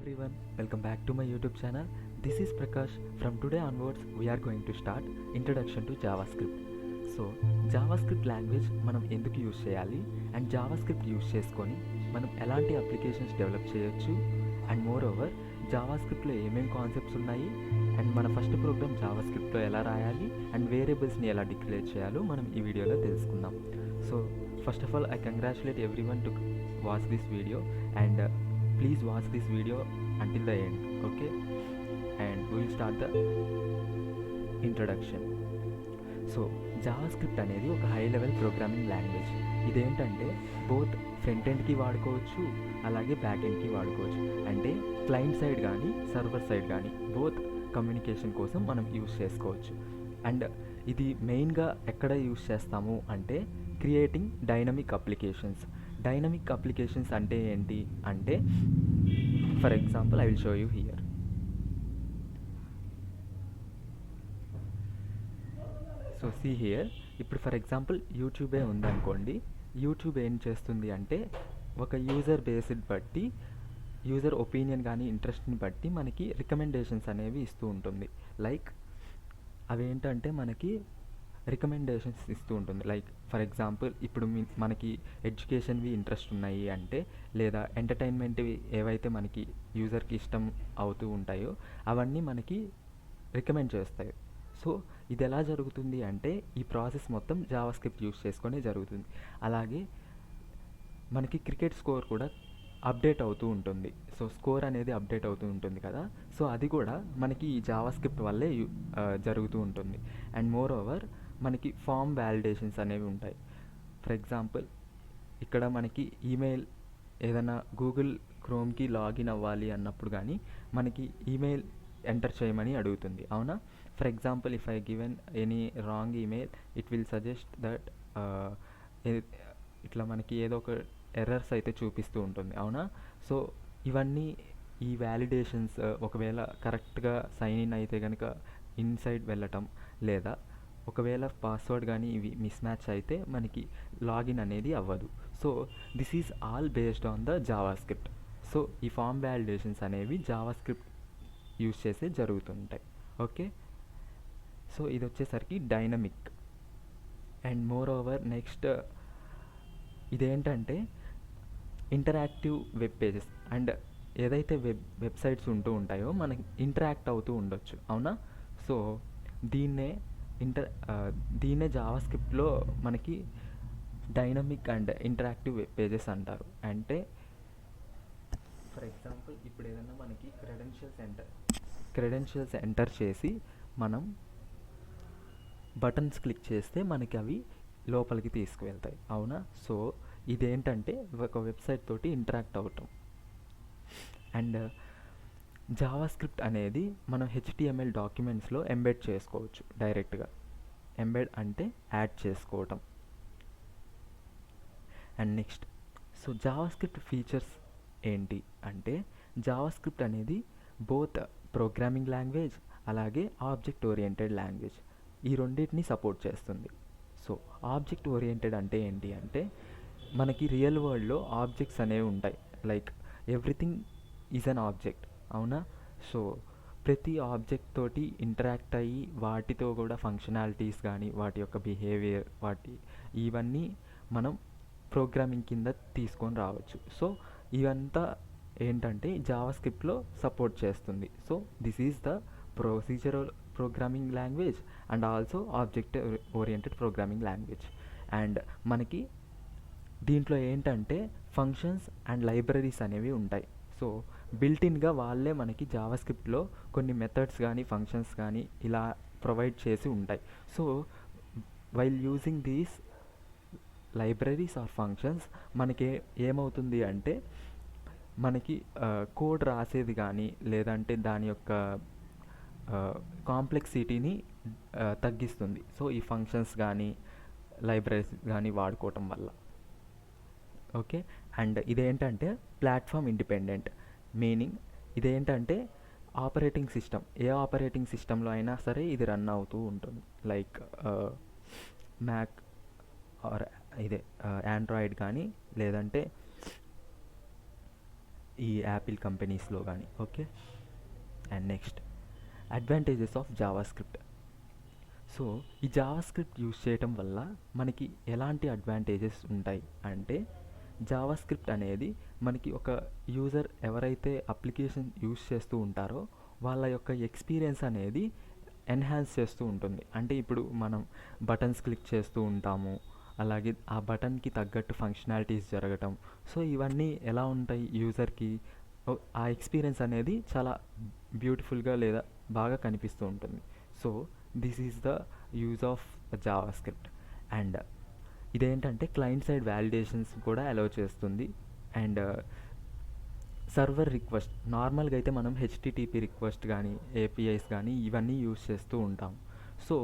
everyone, welcome back to my YouTube channel. This is Prakash. From today onwards, we are going to start introduction to JavaScript. So JavaScript language మనం ఎందుకు use చేయాలి and JavaScript use చేసుకొని మనం ఎలాంటి applications develop చేయొచ్చు and more over జావాస్క్రిప్ట్లో ఏమేమి concepts ఉన్నాయి and మన ఫస్ట్ ప్రోగ్రామ్ జావాస్క్రిప్ట్లో ఎలా రాయాలి అండ్ వేరియబుల్స్ని ఎలా డిక్లేర్ చేయాలో మనం ఈ వీడియోలో తెలుసుకుందాం. So first of all I congratulate every one to watch this video and please watch this video until the end, okay? And we will start the introduction. So JavaScript అనేది ఒక high level programming language. ఇదేంటంటే both front ఎండ్కి వాడుకోవచ్చు, అలాగే back ఎండ్కి వాడుకోవచ్చు. అంటే client side కానీ server side కానీ both communication కోసం మనం యూజ్ చేసుకోవచ్చు. అండ్ ఇది మెయిన్గా ఎక్కడ యూజ్ చేస్తాము అంటే creating dynamic applications. Dynamic applications అంటే ఏంటి అంటే, for example I will show you here. So see here, ఇప్పుడు ఫర్ ఎగ్జాంపుల్ యూట్యూబే ఉందనుకోండి. యూట్యూబ్ ఏం చేస్తుంది అంటే ఒక యూజర్ బేస్డ్ బట్టి, యూజర్ ఒపీనియన్ కానీ ఇంట్రెస్ట్ని బట్టి మనకి రికమెండేషన్స్ అనేవి ఇస్తూ ఉంటుంది. లైక్ అవేంటంటే మనకి రికమెండేషన్స్ ఇస్తూ ఉంటుంది. లైక్ ఫర్ ఎగ్జాంపుల్ ఇప్పుడు మనకి ఎడ్యుకేషన్వి ఇంట్రెస్ట్ ఉన్నాయి అంటే, లేదా ఎంటర్టైన్మెంట్వి ఏవైతే మనకి యూజర్కి ఇష్టం అవుతూ ఉంటాయో అవన్నీ మనకి రికమెండ్ చేస్తాయి. సో ఇది ఎలా జరుగుతుంది అంటే ఈ ప్రాసెస్ మొత్తం జావాస్క్రిప్ట్ యూస్ చేసుకొని జరుగుతుంది. అలాగే మనకి క్రికెట్ స్కోర్ కూడా అప్డేట్ అవుతూ ఉంటుంది. సో స్కోర్ అనేది అప్డేట్ అవుతూ ఉంటుంది కదా, సో అది కూడా మనకి ఈ జావాస్క్రిప్ట్ వల్లే జరుగుతూ ఉంటుంది. అండ్ మోర్ ఓవర్ మనకి ఫామ్ వ్యాలిడేషన్స్ అనేవి ఉంటాయి. ఫర్ ఎగ్జాంపుల్ ఇక్కడ మనకి ఈమెయిల్ ఏదైనా గూగుల్ క్రోమ్కి లాగిన్ అవ్వాలి అన్నప్పుడు కానీ మనకి ఈమెయిల్ ఎంటర్ చేయమని అడుగుతుంది, అవునా? For example if I given any wrong email it will suggest that ఇట్లా మనకి ఏదో ఒక ఎర్రర్స్ అయితే చూపిస్తూ ఉంటుంది, అవునా? సో ఇవన్నీ ఈ వ్యాలిడేషన్స్ ఒకవేళ కరెక్ట్గా సైన్ ఇన్ అయితే కనుక ఇన్సైడ్ వెళ్ళటం, లేదా ఒకవేళ పాస్వర్డ్ కానీ ఇవి మిస్ మ్యాచ్ అయితే మనకి లాగిన్ అనేది అవ్వదు. So this is all based on the JavaScript. So ఈ ఫామ్ వ్యాలిడేషన్స్ అనేవి జావాస్క్రిప్ట్ యూజ్ చేసే జరుగుతుంటాయి, ఓకే? సో ఇది వచ్చేసరికి dynamic. And more over next ఇదేంటంటే ఇంటరాక్టివ్ వెబ్ పేజెస్. అండ్ ఏదైతే వెబ్సైట్స్ ఉంటూ ఉంటాయో మనకి ఇంటరాక్ట్ అవుతూ ఉండొచ్చు, అవునా? సో దీన్నే జావాస్క్రిప్ట్లో మనకి dynamic and interactive web pages అంటారు. అంటే ఫర్ ఎగ్జాంపుల్ ఇప్పుడు ఏదైనా మనకి క్రెడెన్షియల్స్ ఎంటర్ చేసి మనం బటన్స్ క్లిక్ చేస్తే మనకి అవి లోపలికి తీసుకువెళ్తాయి, అవునా? సో ఇదేంటంటే ఒక వెబ్సైట్ తోటి ఇంటరాక్ట్ అవటం. అండ్ జావాస్క్రిప్ట్ అనేది మనం హెచ్టిఎంఎల్ డాక్యుమెంట్స్లో ఎంబెడ్ చేసుకోవచ్చు డైరెక్ట్గా. ఎంబెడ్ అంటే యాడ్ చేసుకోవటం. And next, so JavaScript features ఏంటి అంటే, జావాస్క్రిప్ట్ అనేది బోత్ ప్రోగ్రామింగ్ లాంగ్వేజ్ అలాగే ఆబ్జెక్ట్ ఓరియంటెడ్ లాంగ్వేజ్, ఈ రెండింటిని సపోర్ట్ చేస్తుంది. సో ఆబ్జెక్ట్ ఓరియంటెడ్ అంటే ఏంటి అంటే మనకి రియల్ వరల్డ్లో ఆబ్జెక్ట్స్ అనేవి ఉంటాయి. Like everything is an object, అవునా? సో ప్రతి ఆబ్జెక్ట్ తోటి ఇంటరాక్ట్ అయ్యి వాటితో కూడా ఫంక్షనాలిటీస్ కానీ వాటి యొక్క బిహేవియర్ ఇవన్నీ మనం ప్రోగ్రామింగ్ కింద తీసుకొని రావచ్చు. సో ఇవంతా ఏంటంటే జావాస్క్రిప్ట్లో సపోర్ట్ చేస్తుంది. So this is the procedural programming language and also object oriented programming language. And మనకి దీంట్లో ఏంటంటే ఫంక్షన్స్ అండ్ లైబ్రరీస్ అనేవి ఉంటాయి. సో బిల్టిన్గా వాళ్ళే మనకి జావాస్క్రిప్ట్లో కొన్ని మెథడ్స్ కానీ ఫంక్షన్స్ కానీ ఇలా ప్రొవైడ్ చేసి ఉంటాయి. So while using these libraries or functions మనకి ఏమవుతుంది అంటే మనకి కోడ్ రాసేది కానీ లేదంటే దాని యొక్క కాంప్లెక్సిటీని తగ్గిస్తుంది. సో ఈ ఫంక్షన్స్ కానీ లైబ్రరీస్ కానీ వాడుకోవటం వల్ల, ఓకే? అండ్ ఇదేంటంటే ప్లాట్ఫామ్ ఇండిపెండెంట్, మీనింగ్ ఇదేంటంటే ఆపరేటింగ్ సిస్టమ్, ఏ ఆపరేటింగ్ సిస్టంలో అయినా సరే ఇది రన్ అవుతూ ఉంటుంది. లైక్ మ్యాక్ ఆర్ ఇదే ఆండ్రాయిడ్ కానీ లేదంటే ఈ యాపిల్ కంపెనీస్లో కానీ. Okay, and next advantages of Java script. So ఈ జావా స్క్రిప్ట్ యూస్ చేయటం వల్ల మనకి ఎలాంటి అడ్వాంటేజెస్ ఉంటాయి అంటే, జావా స్క్రిప్ట్ అనేది మనకి ఒక యూజర్ ఎవరైతే అప్లికేషన్ యూస్ చేస్తూ ఉంటారో వాళ్ళ యొక్క ఎక్స్పీరియన్స్ అనేది ఎన్హాన్స్ చేస్తూ ఉంటుంది. అంటే ఇప్పుడు మనం బటన్స్ క్లిక్ చేస్తూ ఉంటాము, అలాగే ఆ బటన్కి తగ్గట్టు ఫంక్షనాలిటీస్ జరగటం. సో ఇవన్నీ ఎలా ఉంటాయి యూజర్కి, ఆ ఎక్స్పీరియన్స్ అనేది చాలా బ్యూటిఫుల్గా లేదా బాగా కనిపిస్తూ ఉంటుంది. So this is the use of JavaScript. And ఇదేంటంటే క్లయింట్ సైడ్ వ్యాలిడేషన్స్ కూడా అలౌ చేస్తుంది. అండ్ సర్వర్ రిక్వెస్ట్, నార్మల్గా అయితే మనం హెచ్టిటిపి రిక్వెస్ట్ కానీ ఏపీఐస్ కానీ ఇవన్నీ యూస్ చేస్తూ ఉంటాం. సో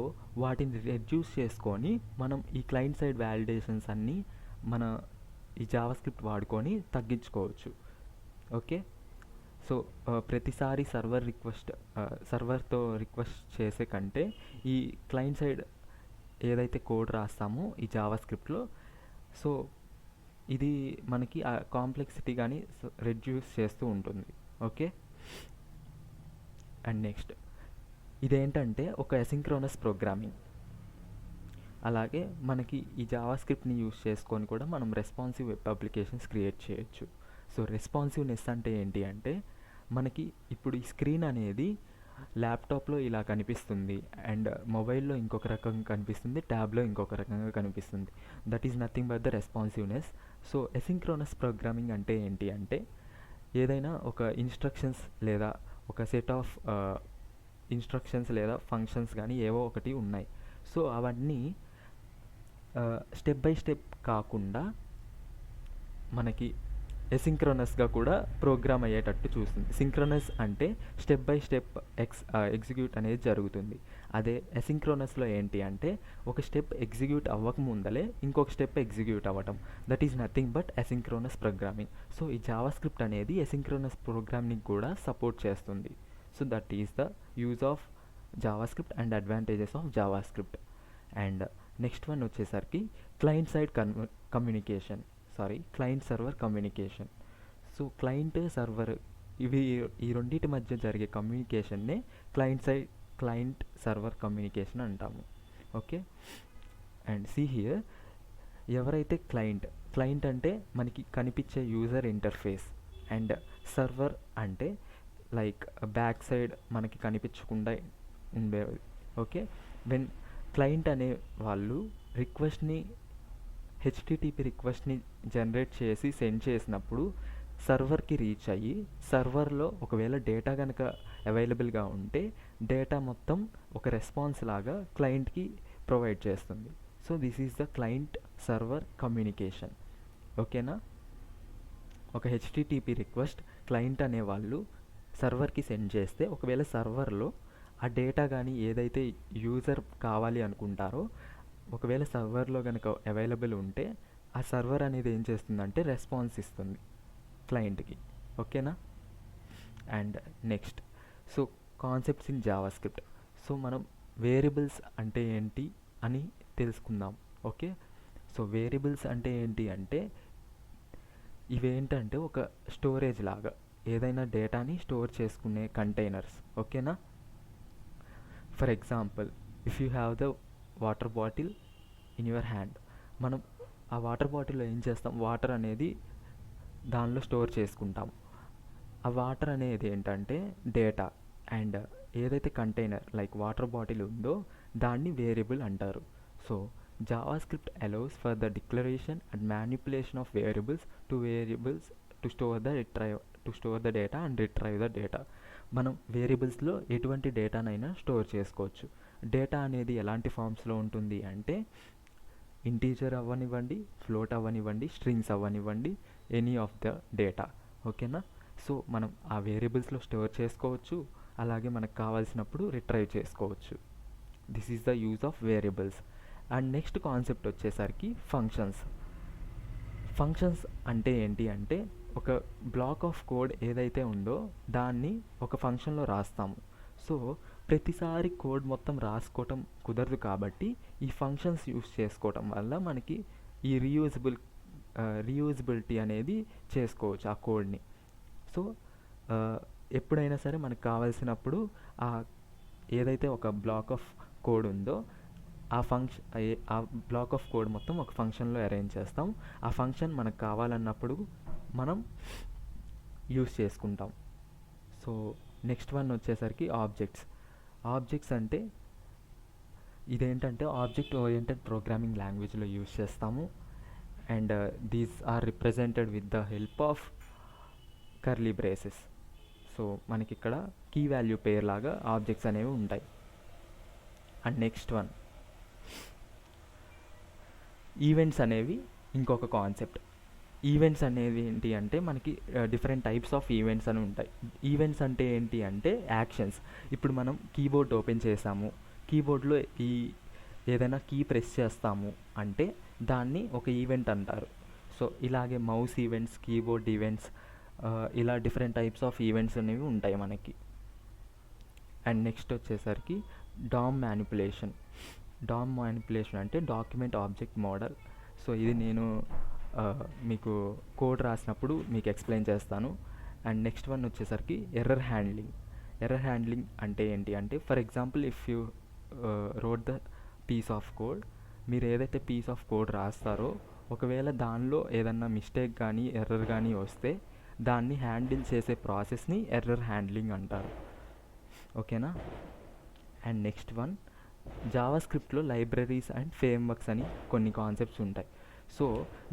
వాటిని రెడ్యూస్ చేసుకొని మనం ఈ క్లయింట్ సైడ్ వ్యాలిడేషన్స్ అన్నీ మన ఈ జావా స్క్రిప్ట్ వాడుకొని తగ్గించుకోవచ్చు. ఓకే, సో ప్రతిసారి సర్వర్తో రిక్వెస్ట్ చేసే కంటే ఈ క్లయింట్ సైడ్ ఏదైతే కోడ్ రాస్తామో ఈ జావా స్క్రిప్ట్లో, సో ఇది మనకి ఆ కాంప్లెక్సిటీ కానీ రెడ్యూస్ చేస్తూ ఉంటుంది. ఓకే, అండ్ నెక్స్ట్ ఇదేంటంటే ఒక అసింక్రోనస్ ప్రోగ్రామింగ్. అలాగే మనకి ఈ జావా స్క్రిప్ట్ని యూస్ చేసుకొని కూడా మనం రెస్పాన్సివ్ వెబ్ అప్లికేషన్స్ క్రియేట్ చేయొచ్చు. సో రెస్పాన్సివ్నెస్ అంటే ఏంటి అంటే, మనకి ఇప్పుడు ఈ స్క్రీన్ అనేది ల్యాప్టాప్లో ఇలా కనిపిస్తుంది, అండ్ మొబైల్లో ఇంకొక రకంగా కనిపిస్తుంది, ట్యాబ్లో ఇంకొక రకంగా కనిపిస్తుంది. That is nothing but the responsiveness. So asynchronous programming అంటే ఏంటి అంటే, ఏదైనా ఒక ఇన్స్ట్రక్షన్స్ లేదా ఒక సెట్ ఆఫ్ ఇన్స్ట్రక్షన్స్ లేదా ఫంక్షన్స్ కానీ ఏవో ఒకటి ఉన్నాయి. సో అవన్నీ స్టెప్ బై స్టెప్ కాకుండా మనకి ఎసింక్రోనస్గా కూడా ప్రోగ్రామ్ అయ్యేటట్టు చూస్తుంది. సింక్రోనస్ అంటే స్టెప్ బై స్టెప్ ఎగ్జిక్యూట్ అనేది జరుగుతుంది. అదే ఎసింక్రోనస్లో ఏంటి అంటే, ఒక స్టెప్ ఎగ్జిక్యూట్ అవ్వకముందలే ఇంకొక స్టెప్ ఎగ్జిక్యూట్ అవ్వటం. That is nothing but asynchronous programming. So ఈ జావా స్క్రిప్ట్ అనేది ఎసింక్రోనస్ ప్రోగ్రామింగ్ కూడా సపోర్ట్ చేస్తుంది. So that is the use of JavaScript and advantages of JavaScript. And next one వచ్చేసరికి client side communication, client server communication. So client server ఈ రెండింటి మధ్య జరిగే కమ్యూనికేషన్నే క్లయింట్ సర్వర్ కమ్యూనికేషన్ అంటాము. Okay, and see here, ఎవరైతే client అంటే మనకి కనిపించే యూజర్ ఇంటర్ఫేస్, అండ్ సర్వర్ అంటే లైక్ బ్యాక్ సైడ్ మనకి కనిపించకుండా ఉండేది. ఓకే, వెన్ క్లయింట్ అనే వాళ్ళు హెచ్టిటిపి రిక్వెస్ట్ని జనరేట్ చేసి సెండ్ చేసినప్పుడు సర్వర్కి రీచ్ అయ్యి, సర్వర్లో ఒకవేళ డేటా కనుక అవైలబుల్గా ఉంటే డేటా మొత్తం ఒక రెస్పాన్స్ లాగా క్లయింట్కి ప్రొవైడ్ చేస్తుంది. So this is the client server communication. ఓకేనా, ఒక హెచ్టిటిపి రిక్వెస్ట్ క్లయింట్ అనేవాళ్ళు సర్వర్కి సెండ్ చేస్తే, ఒకవేళ సర్వర్లో ఆ డేటా కానీ ఏదైతే యూజర్ కావాలి అనుకుంటారో ఒకవేళ సర్వర్లో కనుక అవైలబుల్ ఉంటే ఆ సర్వర్ అనేది ఏం చేస్తుందంటే రెస్పాన్స్ ఇస్తుంది క్లయింట్కి. ఓకేనా, and next so concepts in Java script. So మనం వేరియబుల్స్ అంటే ఏంటి అని తెలుసుకుందాం. ఓకే, సో వేరియబుల్స్ అంటే ఏంటి అంటే, ఇవేంటంటే ఒక స్టోరేజ్ లాగా ఏదైనా డేటాని స్టోర్ చేసుకునే కంటైనర్స్. ఓకేనా, for example, if you have the water bottle in your hand, మనం ఆ వాటర్ బాటిల్లో ఏం చేస్తాం, వాటర్ అనేది దానిలో స్టోర్ చేసుకుంటాం. ఆ వాటర్ అనేది ఏంటంటే డేటా, అండ్ ఏదైతే కంటైనర్ లైక్ వాటర్ బాటిల్ ఉందో దాన్ని వేరియబుల్ అంటారు. So Java script allows for the declaration and manipulation of variables to store the data and retrieve the data. మనం వేరియబుల్స్లో ఎటువంటి డేటానైనా స్టోర్ చేసుకోవచ్చు. డేటా అనేది ఎలాంటి ఫామ్స్లో ఉంటుంది అంటే, ఇంటీజర్ అవ్వనివ్వండి, ఫ్లోట్ అవ్వనివ్వండి, స్ట్రింగ్స్ అవ్వనివ్వండి, ఎనీ ఆఫ్ ద డేటా. ఓకేనా, సో మనం ఆ వేరియబుల్స్లో స్టోర్ చేసుకోవచ్చు, అలాగే మనకు కావాల్సినప్పుడు రిట్రైవ్ చేసుకోవచ్చు. This is the use of variables. And next concept వచ్చేసరికి ఫంక్షన్స్ అంటే ఏంటి అంటే, ఒక బ్లాక్ ఆఫ్ కోడ్ ఏదైతే ఉందో దాన్ని ఒక ఫంక్షన్లో రాస్తాము. సో ప్రతిసారి కోడ్ మొత్తం రాసుకోవటం కుదరదు కాబట్టి ఈ ఫంక్షన్స్ యూస్ చేసుకోవటం వల్ల మనకి ఈ రీయూజబిలిటీ అనేది చేసుకోవచ్చు ఆ కోడ్ని. సో ఎప్పుడైనా సరే మనకు కావాల్సినప్పుడు ఆ ఏదైతే ఒక బ్లాక్ ఆఫ్ కోడ్ ఉందో ఆ బ్లాక్ ఆఫ్ కోడ్ మొత్తం ఒక ఫంక్షన్లో అరేంజ్ చేస్తాం. ఆ ఫంక్షన్ మనకు కావాలన్నప్పుడు మనం యూస్ చేసుకుంటాం. సో నెక్స్ట్ వన్ వచ్చేసరికి ఆబ్జెక్ట్స్ అంటే ఇదేంటంటే ఆబ్జెక్ట్ ఓరియంటెడ్ ప్రోగ్రామింగ్ లాంగ్వేజ్లో యూస్ చేస్తాము. And these are represented with the help of curly braces. So మనకి ఇక్కడ కీ వాల్యూ పేర్ లాగా ఆబ్జెక్ట్స్ అనేవి ఉంటాయి. అండ్ నెక్స్ట్ వన్ ఈవెంట్స్ అనేవి ఇంకొక కాన్సెప్ట్. ఈవెంట్స్ అనేవి ఏంటి అంటే మనకి డిఫరెంట్ టైప్స్ ఆఫ్ ఈవెంట్స్ అని ఉంటాయి. ఈవెంట్స్ అంటే ఏంటి అంటే యాక్షన్స్. ఇప్పుడు మనం కీబోర్డ్ ఓపెన్ చేసాము, కీబోర్డ్లో ఏదైనా కీ ప్రెస్ చేస్తాము అంటే దాన్ని ఒక ఈవెంట్ అంటారు. సో ఇలాగే మౌస్ ఈవెంట్స్, కీబోర్డ్ ఈవెంట్స్, ఇలా డిఫరెంట్ టైప్స్ ఆఫ్ ఈవెంట్స్ అనేవి ఉంటాయి మనకి. అండ్ నెక్స్ట్ వచ్చేసరికి డామ్ మ్యానిపులేషన్ అంటే డాక్యుమెంట్ ఆబ్జెక్ట్ మోడల్. సో ఇది నేను మీకు కోడ్ రాసినప్పుడు మీకు ఎక్స్ప్లెయిన్ చేస్తాను. అండ్ నెక్స్ట్ వన్ వచ్చేసరికి ఎర్రర్ హ్యాండ్లింగ్ అంటే ఏంటి అంటే for example if you wrote the piece of code, మీరు ఏదైతే పీస్ ఆఫ్ కోడ్ రాస్తారో ఒకవేళ దానిలో ఏదన్నా మిస్టేక్ కానీ ఎర్రర్ కానీ వస్తే దాన్ని హ్యాండిల్ చేసే ప్రాసెస్ని ఎర్రర్ హ్యాండ్లింగ్ అంటారు. ఓకేనా. అండ్ నెక్స్ట్ వన్ జావా స్క్రిప్ట్లో లైబ్రరీస్ అండ్ ఫ్రేమ్వర్క్స్ అని కొన్ని కాన్సెప్ట్స్ ఉంటాయి. సో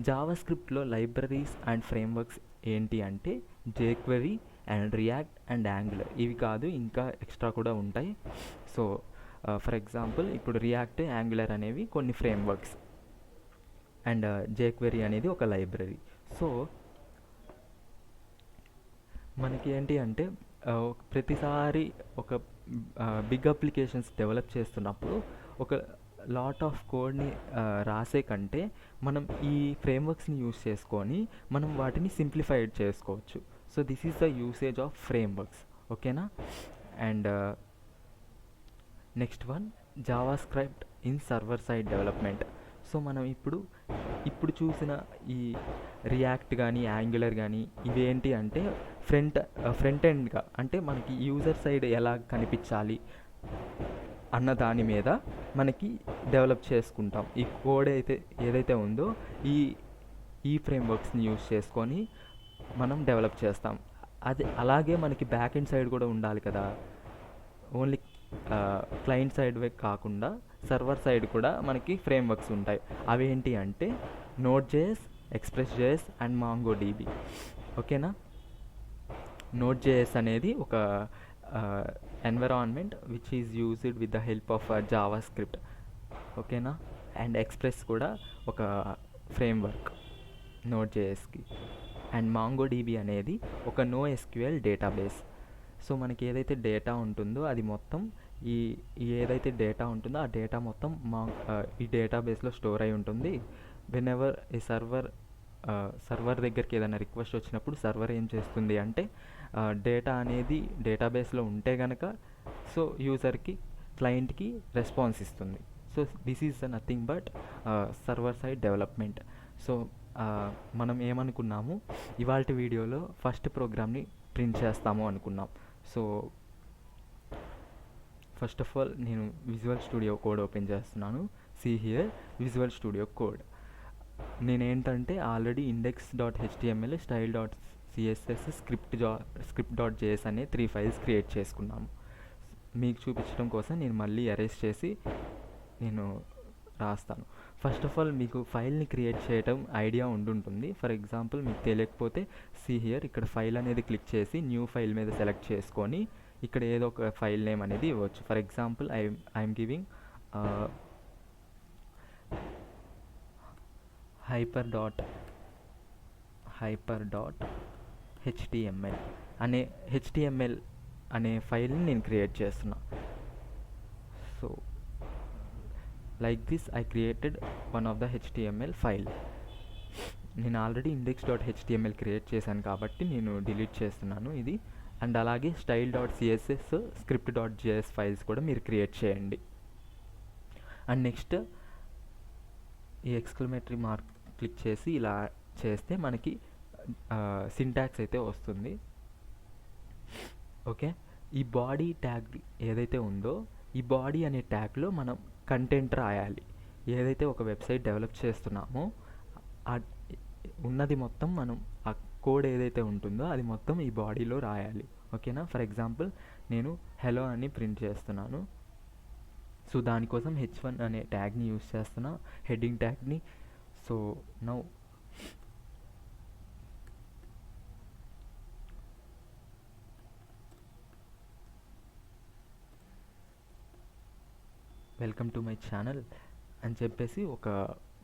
జావా స్క్రిప్ట్లో లైబ్రరీస్ అండ్ ఫ్రేమ్వర్క్స్ ఏంటి అంటే jQuery and React and Angular. ఇవి కాదు, ఇంకా ఎక్స్ట్రా కూడా ఉంటాయి. సో ఫర్ ఎగ్జాంపుల్ ఇప్పుడు రియాక్ట్, యాంగులర్ అనేవి కొన్ని ఫ్రేమ్వర్క్స్ అండ్ jQuery అనేది ఒక లైబ్రరీ. సో మనకి ఏంటి అంటే ప్రతిసారి ఒక బిగ్ అప్లికేషన్స్ డెవలప్ చేస్తున్నప్పుడు ఒక లాట్ ఆఫ్ కోడ్ని రాసే కంటే మనం ఈ ఫ్రేమ్వర్క్స్ని యూస్ చేసుకొని మనం వాటిని సింప్లిఫైడ్ చేసుకోవచ్చు. So this is the usage of frameworks. ఓకేనా. And next one JavaScript in server side development. So మనం ఇప్పుడు చూసిన ఈ రియాక్ట్ కానీ యాంగులర్ కానీ ఇవేంటి అంటే ఫ్రంట్ ఎండ్గా అంటే మనకి యూజర్ సైడ్ ఎలా కనిపించాలి అన్న దాని మీద మనకి డెవలప్ చేసుకుంటాం. ఈ కోడ్ ఏదైతే ఉందో ఈ ఫ్రేమ్వర్క్స్ని యూస్ చేసుకొని మనం డెవలప్ చేస్తాం. అలాగే మనకి బ్యాక్ ఎండ్ సైడ్ కూడా ఉండాలి కదా. ఓన్లీ క్లయింట్ సైడ్ కాకుండా సర్వర్ సైడ్ కూడా మనకి ఫ్రేమ్వర్క్స్ ఉంటాయి. అవేంటి అంటే Node.js, Express.js అండ్ MongoDB. ఓకేనా. Node.js అనేది ఒక environment which is used with the help of JavaScript. ఓకేనా. అండ్ ఎక్స్ప్రెస్ కూడా ఒక ఫ్రేమ్వర్క్ Node.jsకి. అండ్ MongoDB అనేది ఒక NoSQL డేటాబేస్. సో మనకి ఏదైతే డేటా ఉంటుందో అది మొత్తం ఏదైతే డేటా ఉంటుందో ఆ డేటా మొత్తం ఈ డేటాబేస్లో స్టోర్ అయి ఉంటుంది. వెనెవర్ ఈ సర్వర్ దగ్గరికి ఏదైనా రిక్వెస్ట్ వచ్చినప్పుడు సర్వర్ ఏం చేస్తుంది అంటే డేటా అనేది డేటాబేస్లో ఉంటే కనుక సో యూజర్కి, క్లయింట్కి రెస్పాన్స్ ఇస్తుంది. So this is nothing but server side development. So మనం ఏమనుకున్నాము ఇవాల్టి వీడియోలో ఫస్ట్ ప్రోగ్రామ్ని ప్రింట్ చేస్తాము అనుకున్నాం. సో ఫస్ట్ ఆఫ్ ఆల్ నేను విజువల్ స్టూడియో కోడ్ ఓపెన్ చేస్తున్నాను. See here visual studio code. నేనేంటంటే ఆల్రెడీ index.html, style.css, script.js అనే 3 ఫైల్స్ క్రియేట్ చేసుకున్నాము. మీకు చూపించడం కోసం నేను మళ్ళీ అరేంజ్ చేసి నేను రాస్తాను. ఫస్ట్ ఆఫ్ ఆల్ మీకు ఫైల్ని క్రియేట్ చేయడం ఐడియా ఉండుంటుంది. ఫర్ ఎగ్జాంపుల్ మీకు తెలియకపోతే సీ హియర్ ఇక్కడ ఫైల్ అనేది క్లిక్ చేసి న్యూ ఫైల్ మీద సెలెక్ట్ చేసుకొని ఇక్కడ ఏదో ఒక ఫైల్ నేమ్ అనేది ఇవ్వచ్చు. For example I'm giving hyper.html అనే ఫైల్ని నేను క్రియేట్ చేస్తున్నా. So like this I created one of the HTML file. నేను ఆల్రెడీ index.html క్రియేట్ చేశాను కాబట్టి నేను డిలీట్ చేస్తున్నాను ఇది. అండ్ అలాగే style.css, script.js ఫైల్స్ కూడా మీరు క్రియేట్ చేయండి. అండ్ నెక్స్ట్ ఈ ఎక్స్క్లమేటరీ మార్క్ క్లిక్ చేసి ఇలా చేస్తే మనకి సింటాక్స్ అయితే వస్తుంది. ఓకే, ఈ బాడీ ట్యాగ్ ఏదైతే ఉందో ఈ బాడీ అనే ట్యాగ్లో మనం కంటెంట్ రాయాలి. ఏదైతే ఒక వెబ్సైట్ డెవలప్ చేస్తున్నామో ఆ ఉన్నది మొత్తం మనం ఆ కోడ్ ఏదైతే ఉంటుందో అది మొత్తం ఈ బాడీలో రాయాలి. ఓకేనా? ఫర్ ఎగ్జాంపుల్ నేను హెలో అని ప్రింట్ చేస్తున్నాను. సో దానికోసం h1 అనే ట్యాగ్ని యూస్ చేస్తున్నా, హెడ్డింగ్ ట్యాగ్ని. So now welcome to my channel అని చెప్పేసి ఒక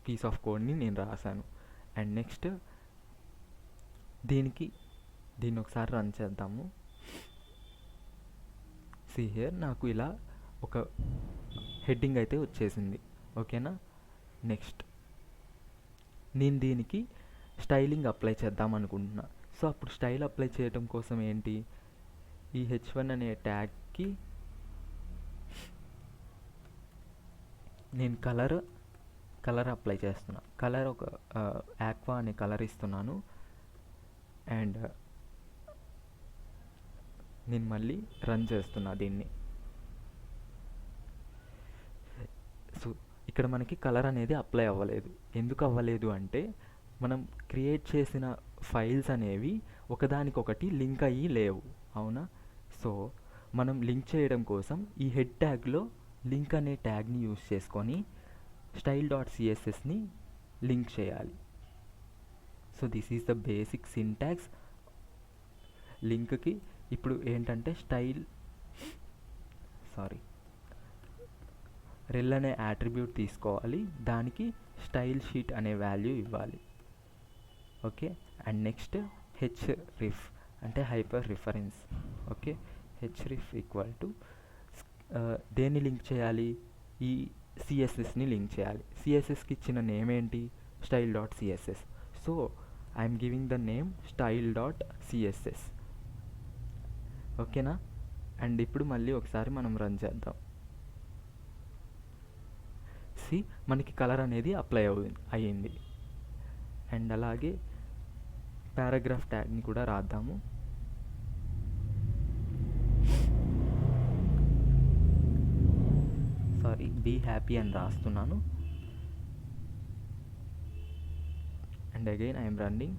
పీస్ ఆఫ్ కోడ్ని నేను రాశాను. అండ్ నెక్స్ట్ దీన్ని ఒకసారి రన్ చేద్దాము. సీ హియర్, నాకు ఇలా ఒక హెడ్డింగ్ అయితే వచ్చేసింది. ఓకేనా? నెక్స్ట్ నేను దీనికి స్టైలింగ్ అప్లై చేద్దాం అనుకుంటున్నా. సో అప్పుడు స్టైల్ అప్లై చేయడం కోసం ఏంటి, ఈ h1 అనే ట్యాగ్కి నేను కలర్ అప్లై చేస్తున్నా. కలర్ ఒక ఆక్వా అనే కలర్ ఇస్తున్నాను. అండ్ నేను మళ్ళీ రన్ చేస్తున్నా దీన్ని. సో ఇక్కడ మనకి కలర్ అనేది అప్లై అవ్వలేదు. ఎందుకు అవ్వలేదు అంటే మనం క్రియేట్ చేసిన ఫైల్స్ అనేవి ఒకదానికొకటి లింక్ అయ్యి లేవు. అవునా? సో మనం లింక్ చేయడం కోసం ఈ హెడ్ ట్యాగ్లో లింక్ అనే ట్యాగ్ని యూస్ చేసుకొని style.cssని లింక్ చేయాలి. So this is the basic syntax లింక్కి. ఇప్పుడు ఏంటంటే రెల్ అనే యాట్రిబ్యూట్ తీసుకోవాలి, దానికి స్టైల్ షీట్ అనే వాల్యూ ఇవ్వాలి. ఓకే, అండ్ నెక్స్ట్ href అంటే hyper reference. Okay, href equal to దేన్ని లింక్ చేయాలి, ఈ సిఎస్ఎస్ని లింక్ చేయాలి. సిఎస్ఎస్కి ఇచ్చిన నేమ్ ఏంటి, style.css. So I'm giving the name style.css. ఓకేనా? అండ్ ఇప్పుడు మళ్ళీ ఒకసారి మనం రన్ చేద్దాం. మనకి కలర్ అనేది అప్లై అయ్యింది. అండ్ అలాగే పారాగ్రాఫ్ ట్యాగ్ని కూడా రాద్దాము. బీ హ్యాపీ అని రాస్తున్నాను. And again I'm running.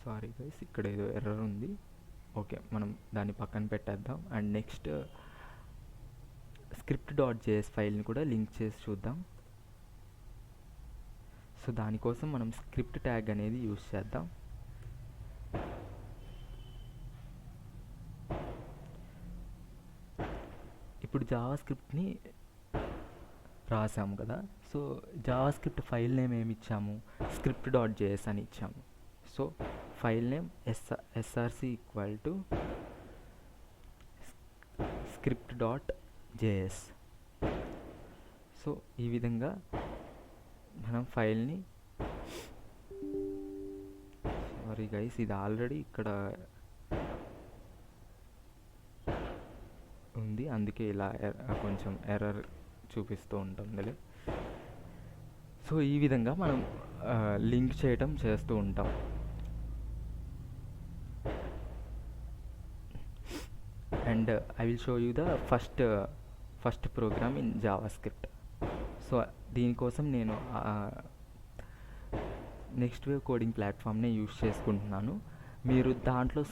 Sorry guys, ఇక్కడ ఏదో ఎర్రర్ ఉంది. ఓకే, మనం దాన్ని పక్కన పెట్టేద్దాం. అండ్ నెక్స్ట్ script.js ఫైల్ని కూడా లింక్ చేసి చూద్దాం. సో దానికోసం మనం స్క్రిప్ట్ ట్యాగ్ అనేది యూస్ చేద్దాం. ఇప్పుడు జావాస్క్రిప్ట్ని రాసాము కదా. సో జావాస్క్రిప్ట్ ఫైల్ నేమ్ ఏమి ఇచ్చాము, script.js అని ఇచ్చాము. So file name src equal to script.js. So ఈ విధంగా మనం ఫైల్ని, సారీ గైస్ ఇది ఆల్రెడీ ఇక్కడ ఉంది, అందుకే ఇలా కొంచెం ఎర్రర్ చూపిస్తూ ఉంటుంది. సో ఈ విధంగా మనం లింక్ చేయటం చేస్తూ ఉంటాం. And I will show you the first program in JavaScript. So దీనికోసం నేను నెక్స్ట్ వేవ్ కోడింగ్ ప్లాట్ఫామ్నే యూస్ చేసుకుంటున్నాను. మీరు దాంట్లో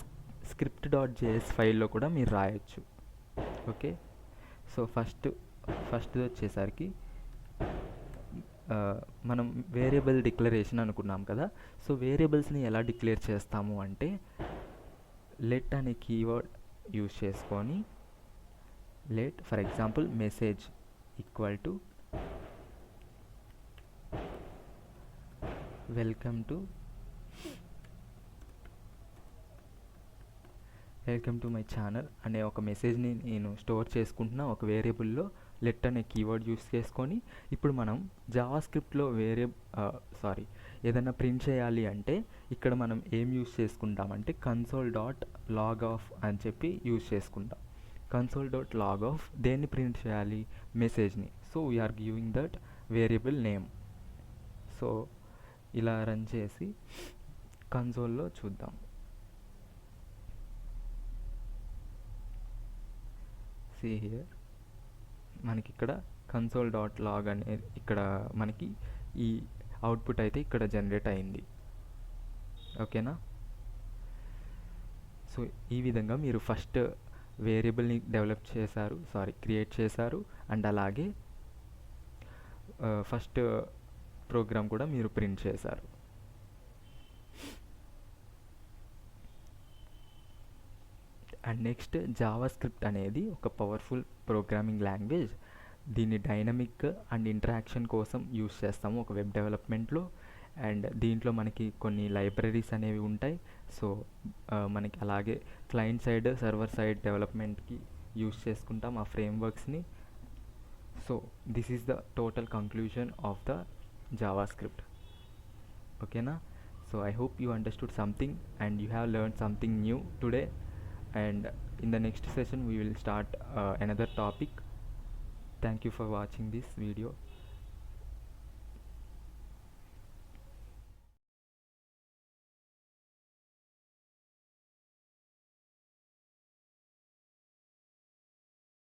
script.js ఫైల్లో కూడా మీరు రాయొచ్చు. ఓకే, సో ఫస్ట్ వచ్చేసరికి మనం వేరియబుల్ డిక్లరేషన్ అనుకున్నాం కదా. సో వేరియబుల్స్ని ఎలా డిక్లేర్ చేస్తాము అంటే లెట్ అనే కీవర్డ్ యూస్ చేసుకొని let for example message equal to welcome to my channel అనే ఒక మెసేజ్ని నేను స్టోర్ చేసుకుంటున్నా ఒక వేరియబుల్లో లెట్ అనే కీవర్డ్ యూస్ చేసుకొని ఇప్పుడు మనం జావా స్క్రిప్ట్లో ఏదైనా ప్రింట్ చేయాలి అంటే ఇక్కడ మనం ఏం యూస్ చేసుకుంటామంటే కన్సోల్ డాట్ లాగ్ ఆఫ్ అని చెప్పి యూస్ చేసుకుంటాం. కన్సోల్ డాట్ లాగ్ ఆఫ్ దేన్ని ప్రింట్ చేయాలి, మెసేజ్ని. So we're giving that variable name. So ఇలా రన్ చేసి కన్సోల్లో చూద్దాం. సీ హియర్ మనకి ఇక్కడ కన్సోల్ డాట్ లాగ్ అనేది ఇక్కడ మనకి ఈ అవుట్పుట్ అయితే ఇక్కడ జనరేట్ అయింది. ఓకేనా? సో ఈ విధంగా మీరు ఫస్ట్ వేరియబుల్ని క్రియేట్ చేశారు అండ్ అలాగే ఫస్ట్ ప్రోగ్రామ్ కూడా మీరు ప్రింట్ చేశారు. అండ్ నెక్స్ట్ జావా స్క్రిప్ట్ అనేది ఒక పవర్ఫుల్ ప్రోగ్రామింగ్ లాంగ్వేజ్. దీన్ని డైనమిక్ అండ్ ఇంటరాక్షన్ కోసం యూస్ చేస్తాము ఒక వెబ్ డెవలప్మెంట్లో. అండ్ దీంట్లో మనకి కొన్ని లైబ్రరీస్ అనేవి ఉంటాయి. సో మనకి అలాగే క్లయింట్ సైడ్ సర్వర్ సైడ్ డెవలప్మెంట్కి యూస్ చేసుకుంటాం ఆ ఫ్రేమ్వర్క్స్ని. So this is the total conclusion of the JavaScript. ఓకేనా? So I hope you understood something and you have learned something new today, and in the next session we will start another topic. Thank you for watching this video.